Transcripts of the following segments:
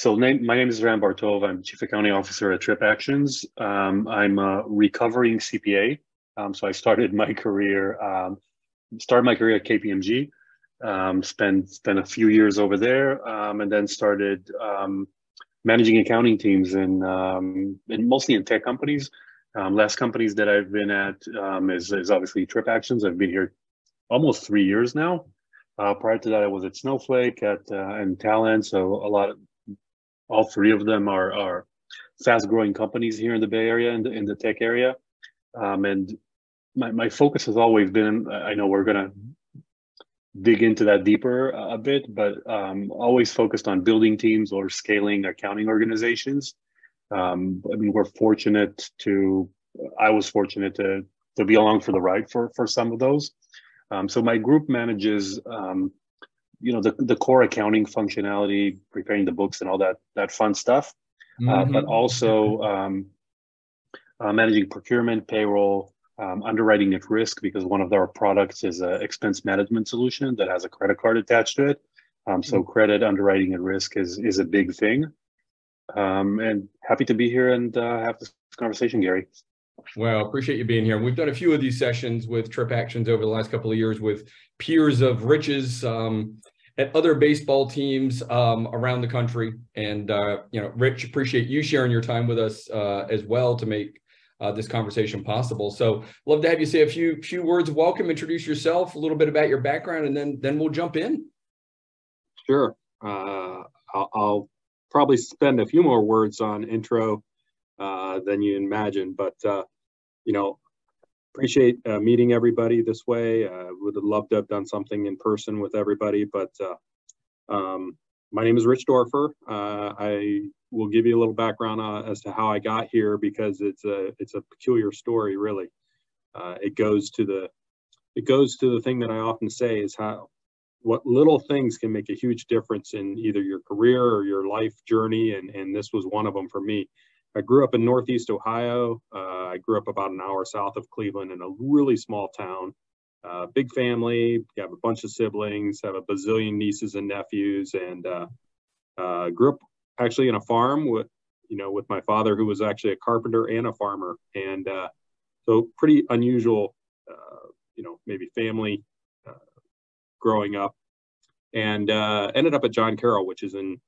My name is Ran Bartov. I'm Chief Accounting Officer at Trip Actions. I'm a recovering CPA. So I started my career at KPMG. Spent a few years over there, and then started managing accounting teams in mostly in tech companies. Last companies that I've been at is obviously Trip Actions. I've been here almost 3 years now. Prior to that, I was at Snowflake and Talent. So all three of them are fast growing companies here in the Bay Area and in the tech area. And my focus has always been, I know we're going to dig into that deeper a bit, but always focused on building teams or scaling accounting organizations. I mean, I was fortunate to be along for the ride for some of those. So my group manages the core accounting functionality, preparing the books and all that fun stuff, but also managing procurement, payroll, underwriting at risk, because one of our products is an expense management solution that has a credit card attached to it. So credit underwriting at risk is a big thing. And happy to be here and have this conversation, Gary. Well, appreciate you being here. We've done a few of these sessions with Trip Actions over the last couple of years with peers of Rich's at other baseball teams around the country. And, Rich, appreciate you sharing your time with us as well to make this conversation possible. So love to have you say a few words of welcome, introduce yourself, a little bit about your background, and then we'll jump in. Sure. I'll probably spend a few more words on intro than you imagine, but appreciate meeting everybody this way. Would have loved to have done something in person with everybody, but my name is Rich Dorfer. I will give you a little background as to how I got here, because it's a peculiar story, really. It goes to the thing that I often say is what little things can make a huge difference in either your career or your life journey, and this was one of them for me. I grew up in Northeast Ohio. I grew up about an hour south of Cleveland in a really small town. Big family, have a bunch of siblings, have a bazillion nieces and nephews, and grew up actually in a farm with my father, who was actually a carpenter and a farmer. And so pretty unusual, maybe family growing up, and ended up at John Carroll, which is in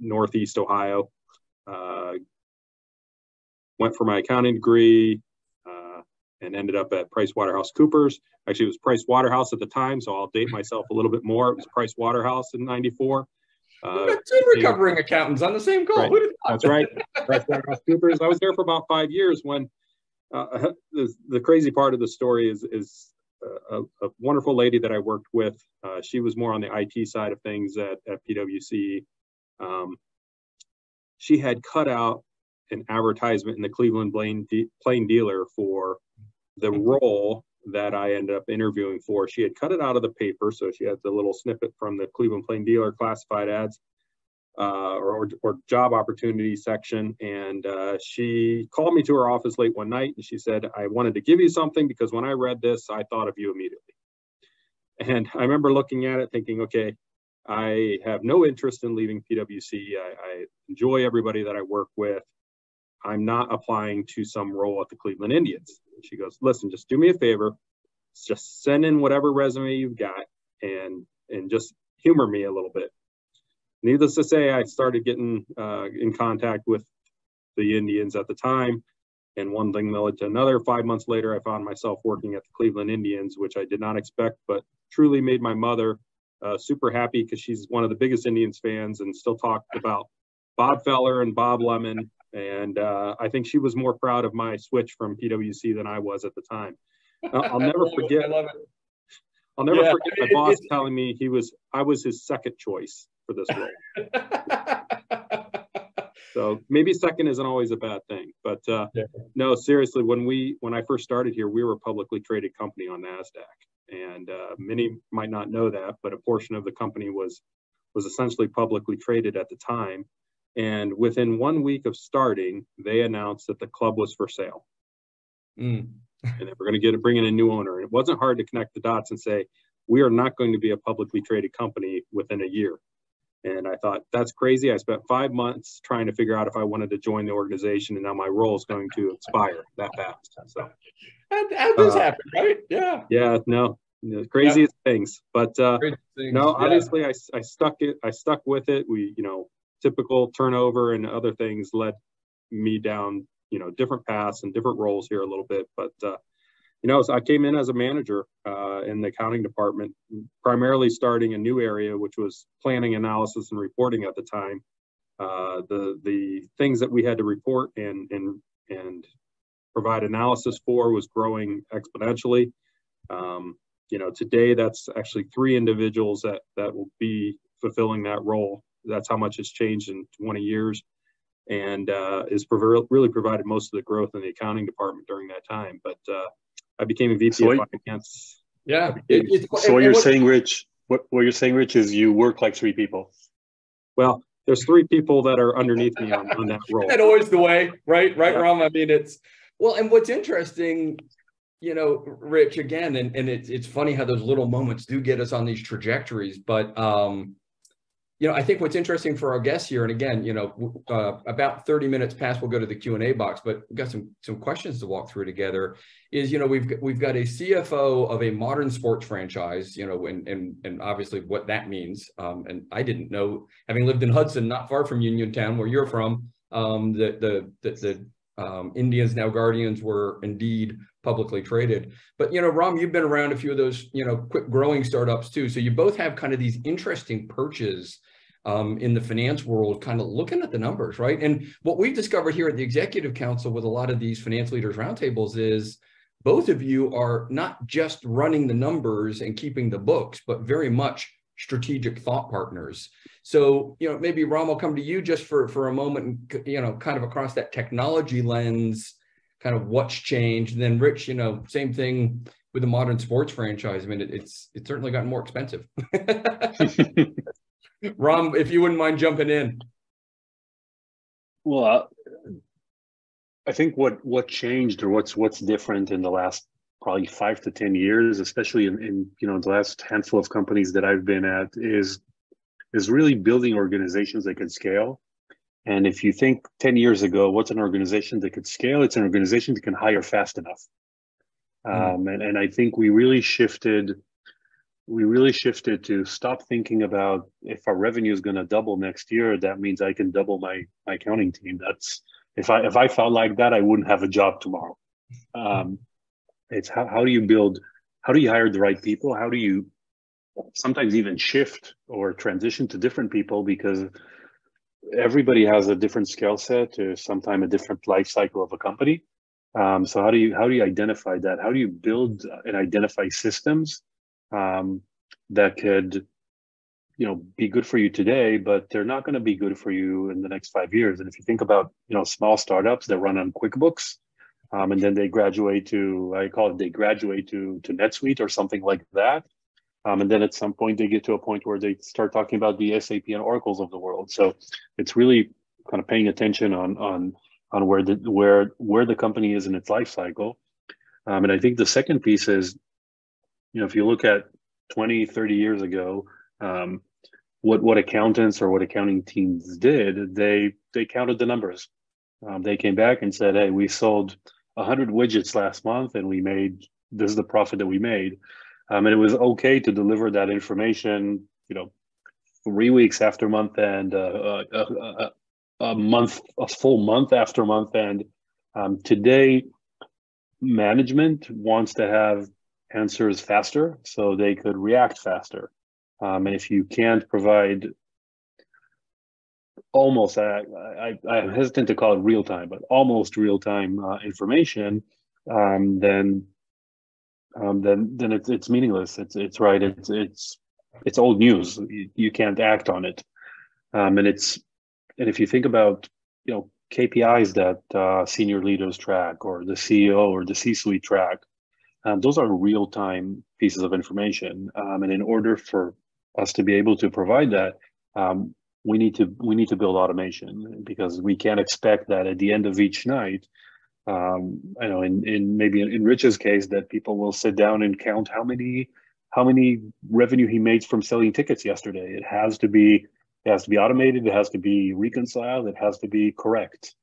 Northeast Ohio. Went for my accounting degree and ended up at PricewaterhouseCoopers. Actually, it was Price Waterhouse at the time, so I'll date myself a little bit more. It was Price Waterhouse in 94. Two recovering accountants on the same call. Right. That's right. PricewaterhouseCoopers. I was there for about 5 years when the crazy part of the story is a wonderful lady that I worked with. She was more on the IT side of things at PwC. She had cut out an advertisement in the Cleveland Plain Dealer for the role that I ended up interviewing for. She had cut it out of the paper, so she had the little snippet from the Cleveland Plain Dealer classified ads or job opportunity section. And she called me to her office late one night, and she said, "I wanted to give you something because when I read this, I thought of you immediately." And I remember looking at it thinking, okay, I have no interest in leaving PwC. I enjoy everybody that I work with. I'm not applying to some role at the Cleveland Indians. And she goes, "Listen, just do me a favor. Just send in whatever resume you've got and just humor me a little bit." Needless to say, I started getting in contact with the Indians at the time. And one thing led to another. 5 months later, I found myself working at the Cleveland Indians, which I did not expect, but truly made my mother super happy, because she's one of the biggest Indians fans and still talked about Bob Feller and Bob Lemon. And I think she was more proud of my switch from PwC than I was at the time. I'll never forget. I love it. I'll never forget my boss telling me I was his second choice for this role. So maybe second isn't always a bad thing, but no, seriously, when I first started here, we were a publicly traded company on NASDAQ, and many might not know that, but a portion of the company was essentially publicly traded at the time. And within 1 week of starting, they announced that the club was for sale. And they were going to bring in a new owner. And it wasn't hard to connect the dots and say, we are not going to be a publicly traded company within a year. And I thought, that's crazy. I spent 5 months trying to figure out if I wanted to join the organization, and now my role is going to expire that fast. So how does happen, right? Yeah. Yeah, no, craziest things. But no, obviously I stuck with it. We, typical turnover and other things led me down, different paths and different roles here a little bit. But so I came in as a manager in the accounting department, primarily starting a new area, which was planning, analysis, and reporting at the time. The things that we had to report and provide analysis for was growing exponentially. Today that's actually 3 individuals that will be fulfilling that role. That's how much has changed in 20 years, and really provided most of the growth in the accounting department during that time. But I became a VP of finance. Yeah. So what you're saying, Rich, what you're saying, Rich, is you work like 3 people. Well, there's 3 people that are underneath me on that role. That's always the way, right? Right, yeah. Ram? I mean, and what's interesting, Rich, again, and it's funny how those little moments do get us on these trajectories. But, I think what's interesting for our guests here, and again, about 30 minutes past, we'll go to the Q&A box, but we've got some questions to walk through together, is, we've got a CFO of a modern sports franchise, and obviously what that means. And I didn't know, having lived in Hudson, not far from Uniontown, where you're from, the Indians, now Guardians, were indeed publicly traded. But, Ram, you've been around a few of those, quick growing startups too. So you both have kind of these interesting perches in the finance world, kind of looking at the numbers, right? And what we've discovered here at the Executive Council with a lot of these finance leaders roundtables is both of you are not just running the numbers and keeping the books, but very much strategic thought partners. So, maybe Ram, I'll come to you just for a moment, and, kind of across that technology lens, kind of what's changed. And then Rich, same thing with the modern sports franchise. I mean, it's certainly gotten more expensive. Ram, if you wouldn't mind jumping in. Well, I think what changed, or what's different in the last probably 5 to 10 years, especially in the last handful of companies that I've been at, is really building organizations that can scale. And if you think 10 years ago, what's an organization that could scale? It's an organization that can hire fast enough. And I think we really shifted to stop thinking about, if our revenue is going to double next year, that means I can double my accounting team. That's if I felt like that, I wouldn't have a job tomorrow. It's how do you hire the right people? How do you sometimes even shift or transition to different people, because everybody has a different skill set, or sometimes a different life cycle of a company. So how do you identify that? How do you build and identify systems that could, be good for you today, but they're not going to be good for you in the next 5 years? And if you think about, small startups that run on QuickBooks, and then they graduate to NetSuite or something like that. And then at some point they get to a point where they start talking about the SAP and Oracles of the world. So it's really kind of paying attention on where the company is in its life cycle. And I think the second piece is, if you look at 20, 30 years ago, what accountants or what accounting teams did, they counted the numbers. They came back and said, hey, we sold 100 widgets last month and this is the profit that we made. And it was okay to deliver that information, 3 weeks after month end, a full month after month end. Today, management wants to have answers faster so they could react faster. And if you can't provide almost, I'm hesitant to call it real time, but almost real time information, then it's meaningless. It's right. It's old news. You can't act on it. And if you think about, KPIs that senior leaders track, or the CEO or the C-suite track, those are real-time pieces of information. And in order for us to be able to provide that, we need to build automation, because we can't expect that at the end of each night, in Rich's case, that people will sit down and count how many revenue he made from selling tickets yesterday. It has to be It has to be automated. It has to be reconciled. It has to be correct.